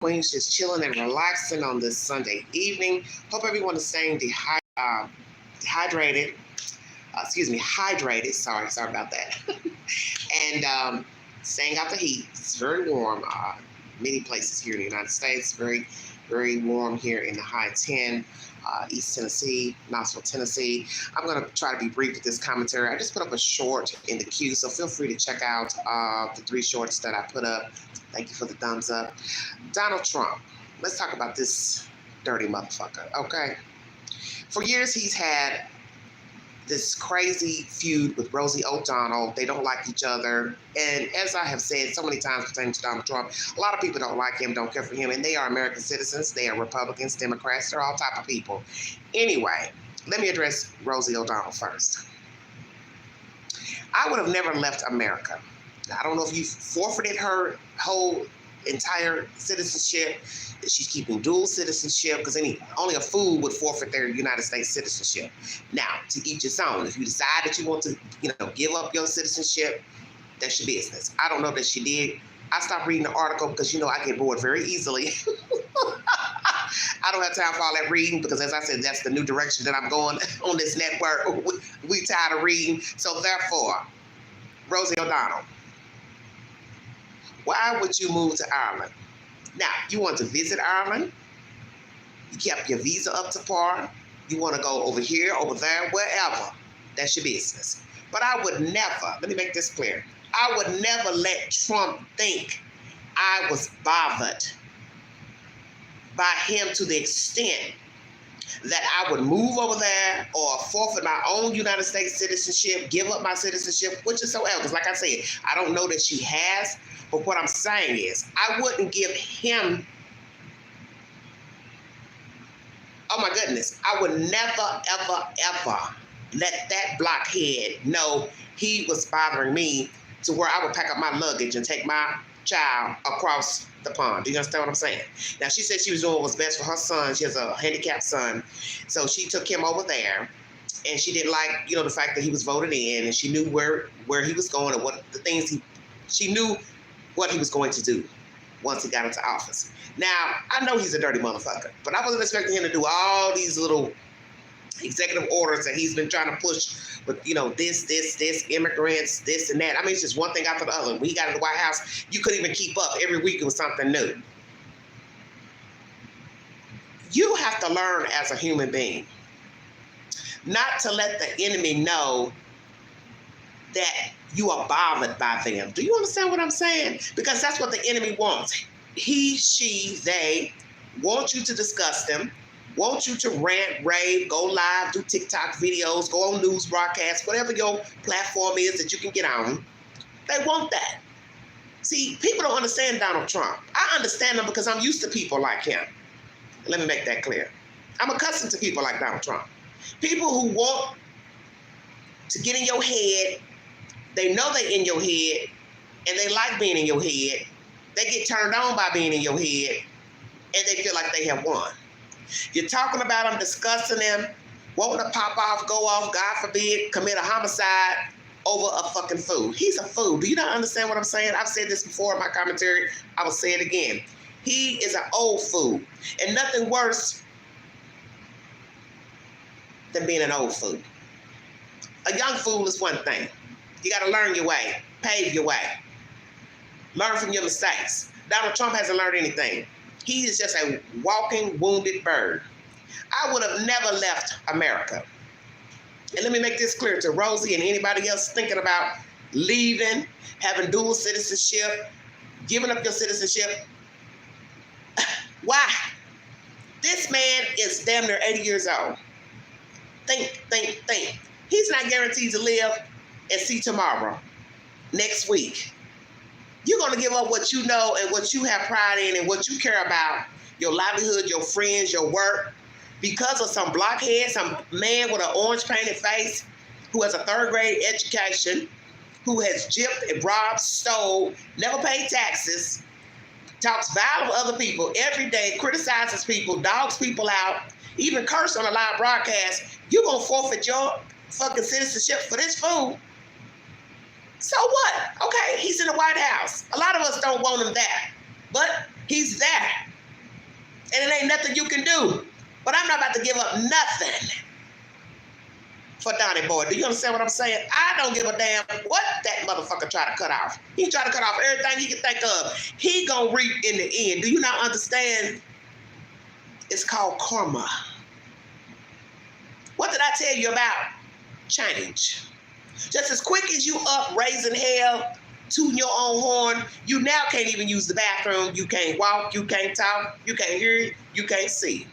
Queens, just chilling and relaxing on this Sunday evening. Hope everyone is staying hydrated. Hydrated. Sorry about that. And staying out the heat. It's very warm. Many places here in the United States, very, very warm here in the high 10. East Tennessee, Knoxville, Tennessee. I'm going to try to be brief with this commentary. I just put up a short in the queue, so feel free to check out the 3 shorts that I put up. Thank you for the thumbs up. Donald Trump. Let's talk about this dirty motherfucker, okay? For years, he's had this crazy feud with Rosie O'Donnell. They don't like each other. And as I have said so many times pertaining to Donald Trump, a lot of people don't like him, don't care for him, and they are American citizens. They are Republicans, Democrats, they're all type of people. Anyway, let me address Rosie O'Donnell first. I would have never left America. I don't know if you forfeited her whole entire citizenship. She's keeping dual citizenship because only a fool would forfeit their United States citizenship. Now, to each his own. If you decide that you want to, give up your citizenship, that's your business. I don't know that she did. I stopped reading the article because, I get bored very easily. I don't have time for all that reading because, as I said, that's the new direction that I'm going on this network. We tired of reading. So therefore, Rosie O'Donnell, why would you move to Ireland? Now, you want to visit Ireland? You kept your visa up to par? You want to go over here, over there, wherever? That's your business. But I would never, let me make this clear, I would never let Trump think I was bothered by him to the extent that I would move over there or forfeit my own United States citizenship, give up my citizenship, which is so else. Because like I said, I don't know that she has, but what I'm saying is I wouldn't give him, oh my goodness, I would never, ever, ever let that blockhead know he was bothering me to where I would pack up my luggage and take my child across the pond. Do you understand what I'm saying? Now, she said she was doing what was best for her son. She has a handicapped son. So she took him over there. And she didn't like, the fact that he was voted in. And she knew where he was going and what the things she knew what he was going to do once he got into office. Now, I know he's a dirty motherfucker. But I wasn't expecting him to do all these little executive orders that he's been trying to push with, this, immigrants, this and that. I mean, it's just one thing after the other. When he got in the White House, you couldn't even keep up. Every week it was something new. You have to learn as a human being not to let the enemy know that you are bothered by them. Do you understand what I'm saying? Because that's what the enemy wants. He, she, they want you to discuss them, want you to rant, rave, go live, do TikTok videos, go on news broadcasts, whatever your platform is that you can get on. They want that. See, people don't understand Donald Trump. I understand him because I'm used to people like him. Let me make that clear. I'm accustomed to people like Donald Trump. People who want to get in your head, they know they're in your head, and they like being in your head. They get turned on by being in your head, and they feel like they have won. You're talking about them, discussing them, wanting to pop off, go off, God forbid, commit a homicide over a fucking fool. He's a fool. Do you not understand what I'm saying? I've said this before in my commentary. I will say it again. He is an old fool. And nothing worse than being an old fool. A young fool is one thing. You got to learn your way, pave your way, learn from your mistakes. Donald Trump hasn't learned anything. He is just a walking, wounded bird. I would have never left America. And let me make this clear to Rosie and anybody else thinking about leaving, having dual citizenship, giving up your citizenship. Why? This man is damn near 80 years old. Think. He's not guaranteed to live and see tomorrow, next week. You're going to give up what you know and what you have pride in and what you care about, your livelihood, your friends, your work, because of some blockhead, some man with an orange painted face who has a 3rd grade education, who has gypped and robbed, stole, never paid taxes, talks vile of other people every day, criticizes people, dogs people out, even curse on a live broadcast. You're going to forfeit your fucking citizenship for this fool. So what? Okay, he's in the White House. A lot of us don't want him there, but he's there. And it ain't nothing you can do. But I'm not about to give up nothing for Donnie Boy. Do you understand what I'm saying? I don't give a damn what that motherfucker try to cut off. He try to cut off everything he can think of. He gonna reap in the end. Do you not understand? It's called karma. What did I tell you about? Change. Just as quick as you up raising hell, tooting your own horn, you now can't even use the bathroom. You can't walk, you can't talk, you can't hear, you can't see.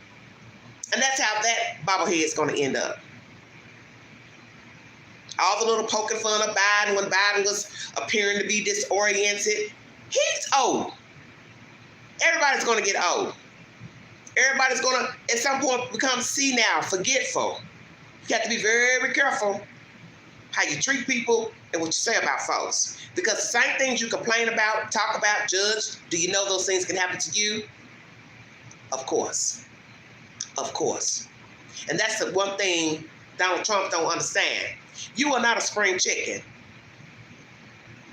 And that's how that bobblehead is going to end up. All the little poking fun of Biden when Biden was appearing to be disoriented. He's old. Everybody's going to get old. Everybody's going to, at some point, become senile, forgetful. You have to be very, very careful how you treat people and what you say about folks. Because the same things you complain about, talk about, judge, do you know those things can happen to you? Of course. Of course. And that's the one thing Donald Trump don't understand. You are not a spring chicken.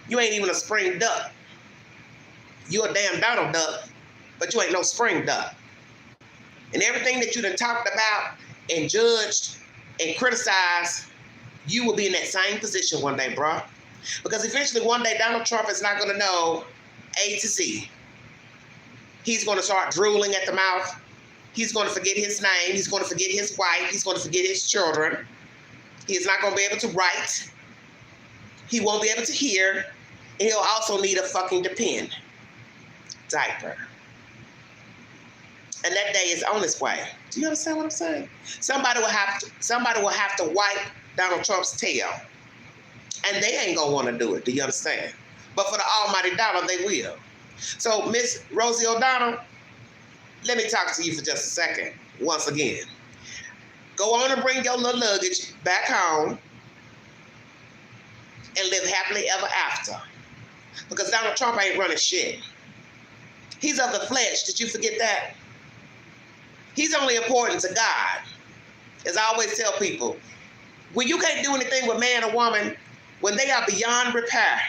You ain't even a spring duck. You're a damn Donald duck, but you ain't no spring duck. And everything that you done talked about and judged and criticized, you will be in that same position one day, bro. Because eventually one day Donald Trump is not going to know A to Z. He's going to start drooling at the mouth. He's going to forget his name. He's going to forget his wife. He's going to forget his children. He is not going to be able to write. He won't be able to hear. And he'll also need a fucking depend diaper. And that day is on its way. Do you understand what I'm saying? Somebody will have to wipe Donald Trump's tail. And they ain't gonna want to do it. Do you understand? But for the almighty dollar, they will. So, Miss Rosie O'Donnell, let me talk to you for just a second. Once again, go on and bring your little luggage back home and live happily ever after. Because Donald Trump ain't running shit. He's of the flesh. Did you forget that? He's only important to God. As I always tell people, when you can't do anything with man or woman, when they are beyond repair,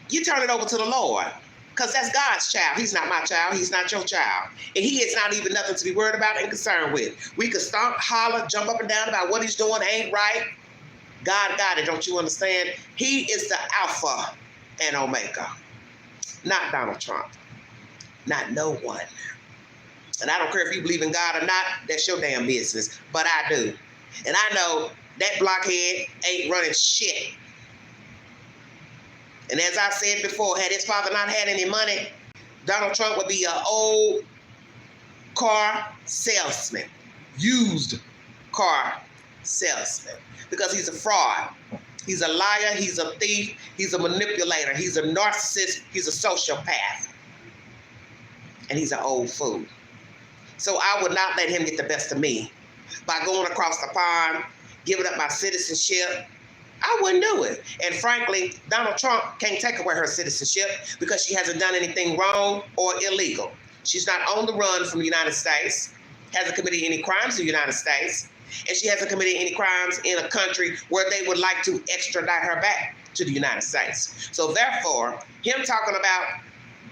you turn it over to the Lord. Because that's God's child. He's not my child. He's not your child. And he is not even nothing to be worried about and concerned with. We could stomp, holler, jump up and down about what he's doing ain't right. God got it. Don't you understand? He is the Alpha and Omega. Not Donald Trump. Not no one. And I don't care if you believe in God or not. That's your damn business. But I do. And I know that blockhead ain't running shit. And as I said before, had his father not had any money, Donald Trump would be an old car salesman, used car salesman, because he's a fraud. He's a liar, he's a thief, he's a manipulator, he's a narcissist, he's a sociopath. And he's an old fool. So I would not let him get the best of me by going across the pond, giving up my citizenship. I wouldn't do it. And frankly, Donald Trump can't take away her citizenship because she hasn't done anything wrong or illegal. She's not on the run from the United States, hasn't committed any crimes in the United States, and she hasn't committed any crimes in a country where they would like to extradite her back to the United States. So therefore, him talking about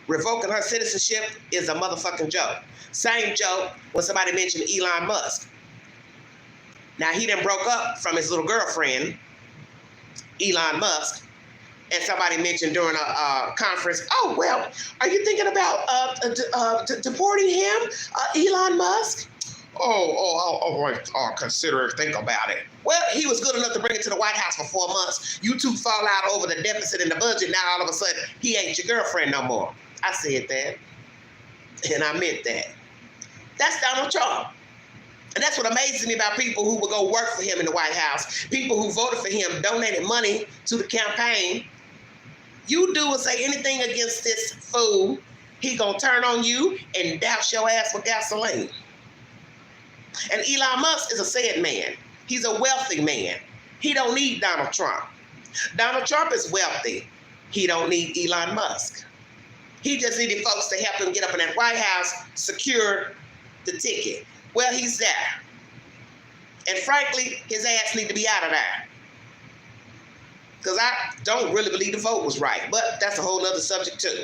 revoking her citizenship is a motherfucking joke. Same joke when somebody mentioned Elon Musk. Now, he done broke up from his little girlfriend, Elon Musk, and somebody mentioned during a conference, oh, well, are you thinking about deporting him, Elon Musk? I'll consider it, think about it. Well, he was good enough to bring it to the White House for 4 months. You two fall out over the deficit in the budget. Now, all of a sudden, he ain't your girlfriend no more. I said that, and I meant that. That's Donald Trump. And that's what amazes me about people who will go work for him in the White House. People who voted for him, donated money to the campaign. You do or say anything against this fool, he gonna turn on you and douse your ass with gasoline. And Elon Musk is a said man. He's a wealthy man. He don't need Donald Trump. Donald Trump is wealthy. He don't need Elon Musk. He just needed folks to help him get up in that White House, secure the ticket. Well, he's there. And frankly, his ass need to be out of there. Because I don't really believe the vote was right. But that's a whole other subject too.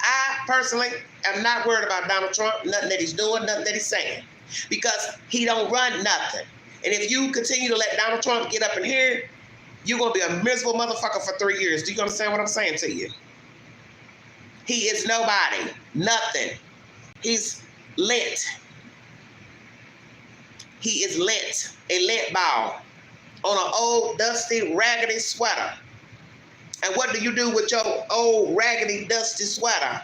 I personally am not worried about Donald Trump, nothing that he's doing, nothing that he's saying, because he don't run nothing. And if you continue to let Donald Trump get up in here, you're going to be a miserable motherfucker for 3 years. Do you understand what I'm saying to you? He is nobody, nothing. He's lint. He is lint, a lint ball on an old, dusty, raggedy sweater. And what do you do with your old, raggedy, dusty sweater?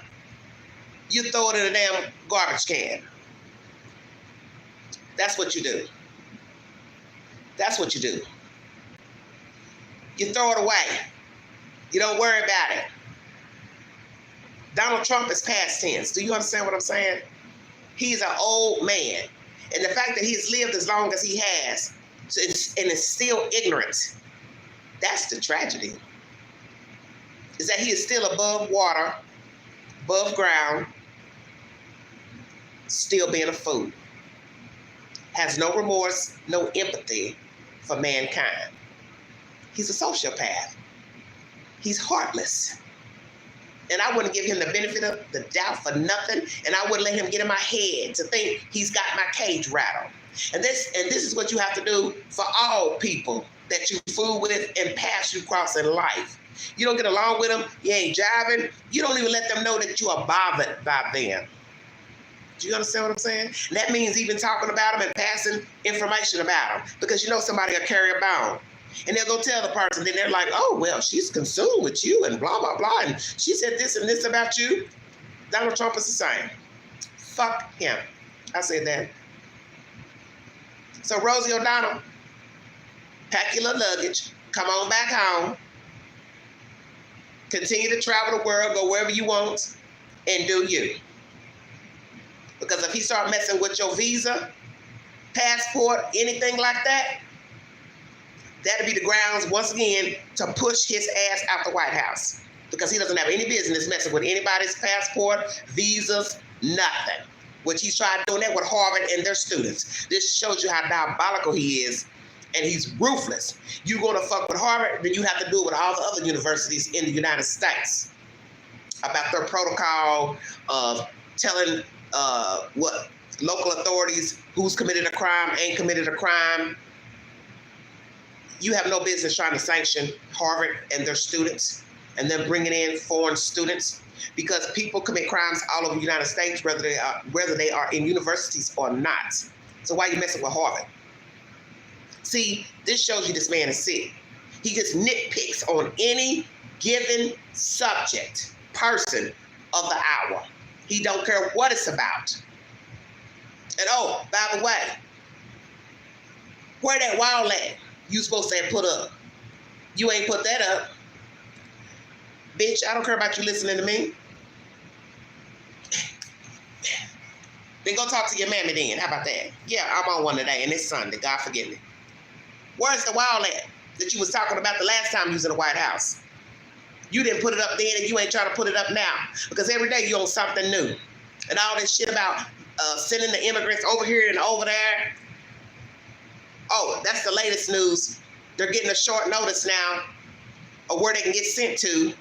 You throw it in a damn garbage can. That's what you do. That's what you do. You throw it away. You don't worry about it. Donald Trump is past tense. Do you understand what I'm saying? He's an old man. And the fact that he's lived as long as he has and is still ignorant, that's the tragedy. Is that he is still above water, above ground, still being a fool. Has no remorse, no empathy for mankind. He's a sociopath. He's heartless. And I wouldn't give him the benefit of the doubt for nothing. And I wouldn't let him get in my head to think he's got my cage rattled. And this is what you have to do for all people that you fool with and pass you across in life. You don't get along with them, you ain't jiving, you don't even let them know that you are bothered by them. Do you understand what I'm saying? And that means even talking about them and passing information about them, because you know somebody will carry a bone. And they'll go tell the person, then they're like, oh, well, she's consumed with you and blah, blah, blah. And she said this and this about you. Donald Trump is the same. Fuck him. I said that. So Rosie O'Donnell, pack your little luggage, come on back home, continue to travel the world, go wherever you want, and do you. Because if he start messing with your visa, passport, anything like that, that'll be the grounds, once again, to push his ass out the White House. Because he doesn't have any business messing with anybody's passport, visas, nothing. Which he's tried doing that with Harvard and their students. This shows you how diabolical he is, and he's ruthless. You're going to fuck with Harvard, then you have to do it with all the other universities in the United States about their protocol of telling what local authorities who's committed a crime, ain't committed a crime. You have no business trying to sanction Harvard and their students and then bringing in foreign students, because people commit crimes all over the United States, whether they are in universities or not. So why are you messing with Harvard? See, this shows you this man is sick. He just nitpicks on any given subject, person of the hour. He don't care what it's about. And oh, by the way, where that wall at? You supposed to have put up. You ain't put that up. Bitch, I don't care about you listening to me. Then go talk to your mammy then. How about that? Yeah, I'm on one today, and it's Sunday. God forgive me. Where's the wall at that you was talking about the last time you was in the White House? You didn't put it up then, and you ain't trying to put it up now. Because every day you own something new. And all this shit about sending the immigrants over here and over there. Oh, that's the latest news. They're getting a short notice now of where they can get sent to.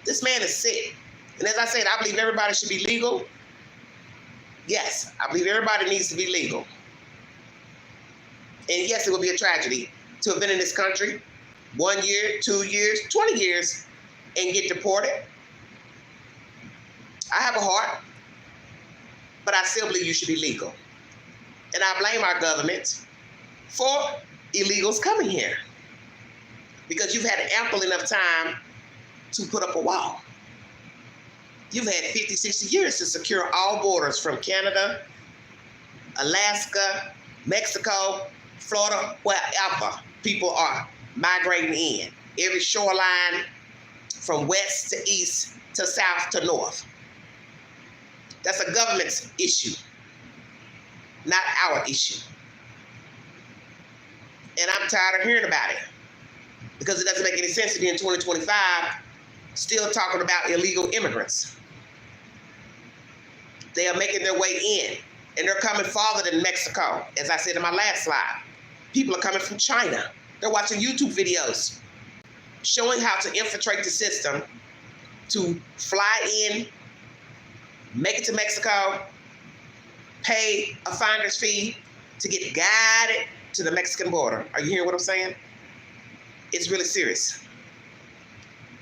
This man is sick. And as I said, I believe everybody should be legal. Yes, I believe everybody needs to be legal. And yes, it would be a tragedy to have been in this country 1 year, 2 years, 20 years, and get deported. I have a heart, but I still believe you should be legal. And I blame our government for illegals coming here, because you've had ample enough time to put up a wall. You've had 50, 60 years to secure all borders from Canada, Alaska, Mexico, Florida, wherever people are migrating in. Every shoreline from west to east to south to north. That's a government's issue, not our issue. And I'm tired of hearing about it, because it doesn't make any sense to be in 2025 still talking about illegal immigrants. They are making their way in, and they're coming farther than Mexico. As I said in my last slide, people are coming from China. They're watching YouTube videos showing how to infiltrate the system to fly in, make it to Mexico, pay a finder's fee to get guided to the Mexican border. Are you hearing what I'm saying? It's really serious.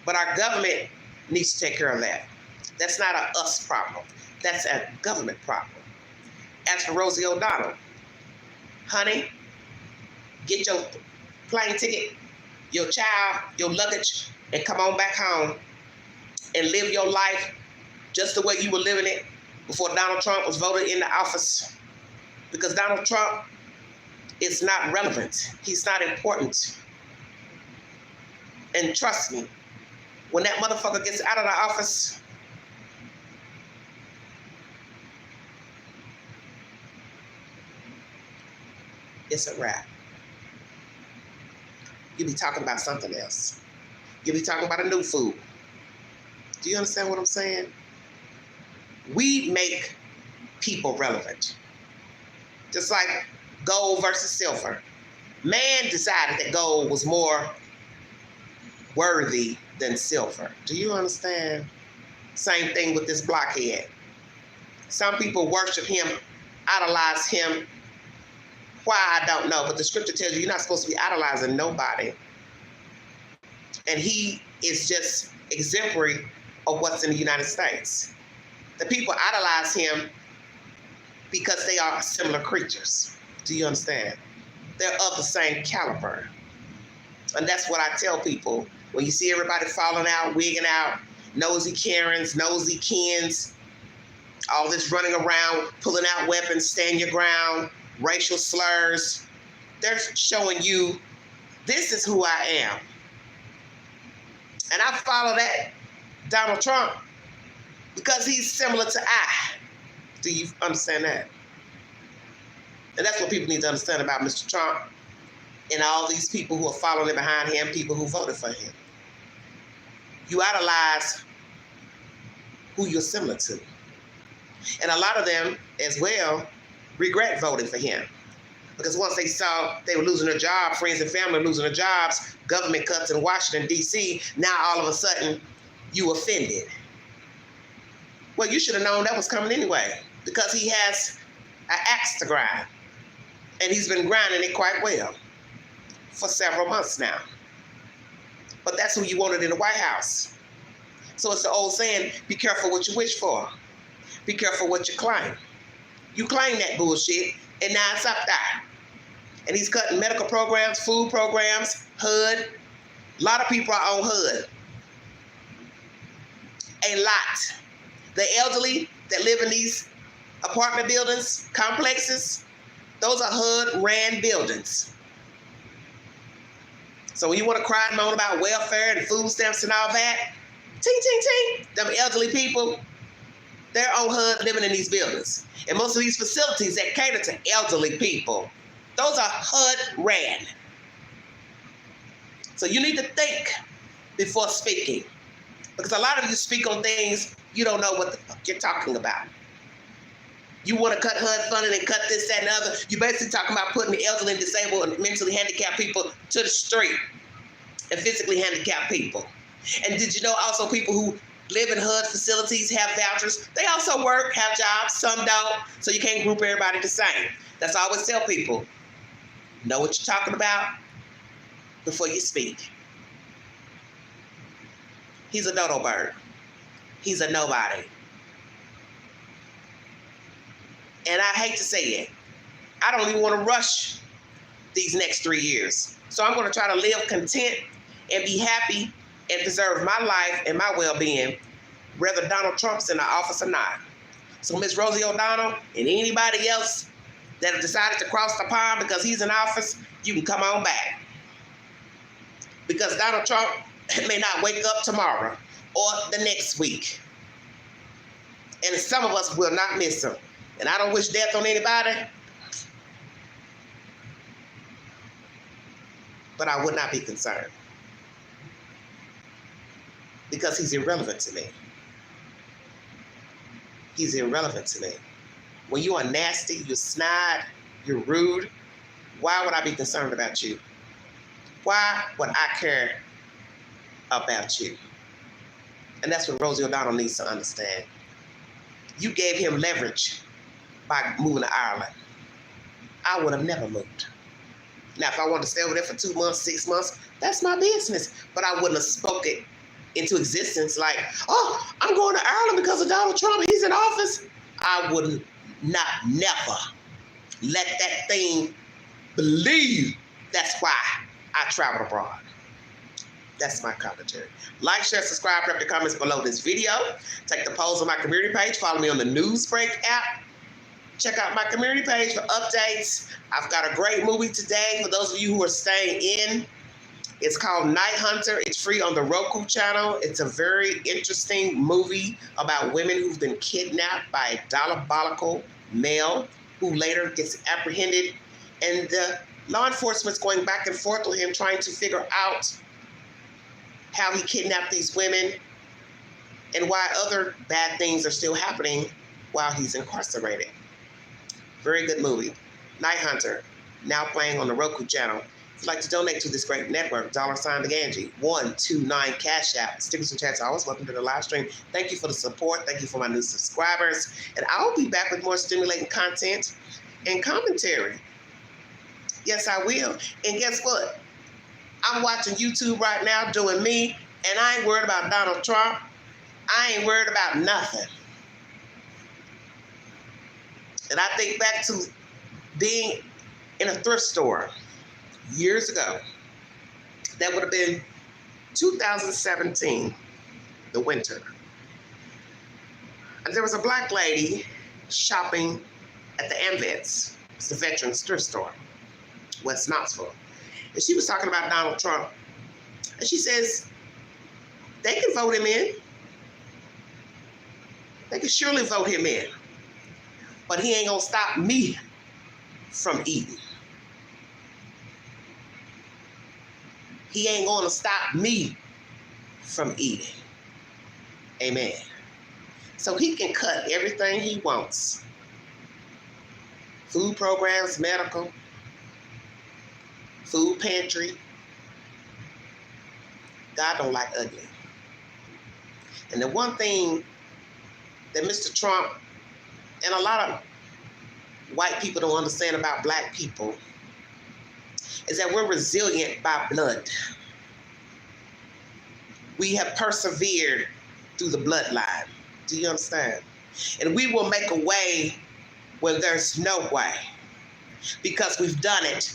But our government needs to take care of that. That's not a us problem. That's a government problem. As for Rosie O'Donnell, honey, get your plane ticket, your child, your luggage, and come on back home and live your life just the way you were living it before Donald Trump was voted into office. Because Donald Trump is not relevant. He's not important. And trust me, when that motherfucker gets out of the office, it's a wrap. You'll be talking about something else. You'll be talking about a new food. Do you understand what I'm saying? We make people relevant. Just like gold versus silver. Man decided that gold was more worthy than silver. Do you understand? Same thing with this blockhead. Some people worship him, idolize him. Why, I don't know, but the scripture tells you you're not supposed to be idolizing nobody. And he is just exemplary of what's in the United States. The people idolize him because they are similar creatures. Do you understand? They're of the same caliber. And that's what I tell people. When you see everybody falling out, wigging out, nosy Karens, nosy Kens, all this running around, pulling out weapons, stand your ground, racial slurs, they're showing you, this is who I am. And I follow that Donald Trump because he's similar to I. Do you understand that? And that's what people need to understand about Mr. Trump and all these people who are following behind him, people who voted for him. You idolize who you're similar to. And a lot of them as well regret voting for him. Because once they saw they were losing their job, friends and family were losing their jobs, government cuts in Washington, D.C., now all of a sudden you offended. Well, you should have known that was coming anyway, because he has an axe to grind. And he's been grinding it quite well for several months now. But that's who you wanted in the White House. So it's the old saying, be careful what you wish for. Be careful what you claim. You claim that bullshit, and now it's up there. And he's cutting medical programs, food programs, HUD. A lot of people are on HUD. A lot. The elderly that live in these apartment buildings, complexes, those are HUD-ran buildings. So when you want to cry and moan about welfare and food stamps and all that, ting, ting, ting, them elderly people, they're on HUD living in these buildings. And most of these facilities that cater to elderly people, those are HUD-ran. So you need to think before speaking. Because a lot of you speak on things you don't know what the fuck you're talking about. You want to cut HUD funding and cut this, that, and the other. You're basically talking about putting the elderly and disabled and mentally handicapped people to the street, and physically handicapped people. And did you know also people who live in HUD facilities have vouchers? They also work, have jobs, some don't, so you can't group everybody the same. That's all I always tell people. Know what you're talking about before you speak. He's a dodo bird. He's a nobody. And I hate to say it, I don't even want to rush these next 3 years. So I'm going to try to live content and be happy and preserve my life and my well-being, whether Donald Trump's in the office or not. So Miss Rosie O'Donnell and anybody else that have decided to cross the pond because he's in office, you can come on back. Because Donald Trump may not wake up tomorrow or the next week. And some of us will not miss him. And I don't wish death on anybody, but I would not be concerned because he's irrelevant to me. He's irrelevant to me. When you are nasty, you're snide, you're rude, why would I be concerned about you? Why would I care about you? And that's what Rosie O'Donnell needs to understand. You gave him leverage by moving to Ireland. I would have never moved. Now, if I wanted to stay over there for 2 months, 6 months, that's my business. But I wouldn't have spoken it into existence like, oh, I'm going to Ireland because of Donald Trump. He's in office. I wouldn't never let that thing believe that's why I travel abroad. That's my commentary. Like, share, subscribe, drop your comments below this video. Take the polls on my community page. Follow me on the Newsbreak app. Check out my community page for updates. I've got a great movie today for those of you who are staying in. It's called Night Hunter. It's free on the Roku channel. It's a very interesting movie about women who've been kidnapped by a diabolical male who later gets apprehended. And the law enforcement's going back and forth with him, trying to figure out how he kidnapped these women and why other bad things are still happening while he's incarcerated. Very good movie. Night Hunter, now playing on the Roku channel. If you'd like to donate to this great network, $the Ganji, 129 Cash App. Stickers and chats are always welcome to the live stream. Thank you for the support. Thank you for my new subscribers. And I'll be back with more stimulating content and commentary. Yes, I will. And guess what? I'm watching YouTube right now doing me, and I ain't worried about Donald Trump. I ain't worried about nothing. And I think back to being in a thrift store years ago. That would have been 2017, the winter. And there was a black lady shopping at the Unfazed. It's the Veterans Thrift Store, West Knoxville. And she was talking about Donald Trump. And she says, they can vote him in. They can surely vote him in. But he ain't gonna stop me from eating. He ain't gonna stop me from eating. Amen. So he can cut everything he wants. Food programs, medical, food pantry. God don't like ugly. And the one thing that Mr. Trump and a lot of white people don't understand about black people is that we're resilient by blood. We have persevered through the bloodline. Do you understand? And we will make a way when there's no way, because we've done it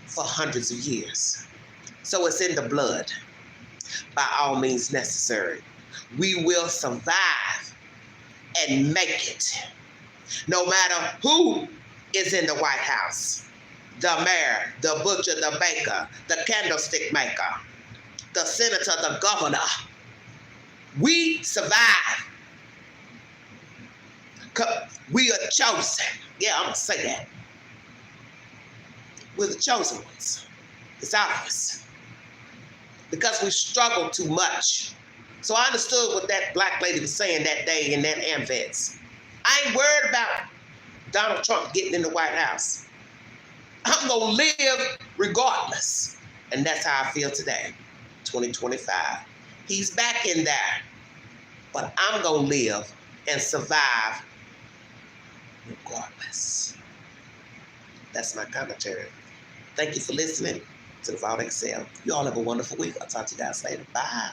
for hundreds of years. So it's in the blood, by all means necessary. We will survive and make it, no matter who is in the White House. The mayor, the butcher, the baker, the candlestick maker, the senator, the governor. We survive. We are chosen. Yeah, I'm going to say that. We're the chosen ones. It's obvious. Because we struggled too much. So I understood what that black lady was saying that day in that Unfazed. I ain't worried about Donald Trump getting in the White House. I'm going to live regardless. And that's how I feel today, 2025. He's back in there. But I'm going to live and survive regardless. That's my commentary. Thank you for listening to the Vault Excel. You all have a wonderful week. I'll talk to you guys later. Bye.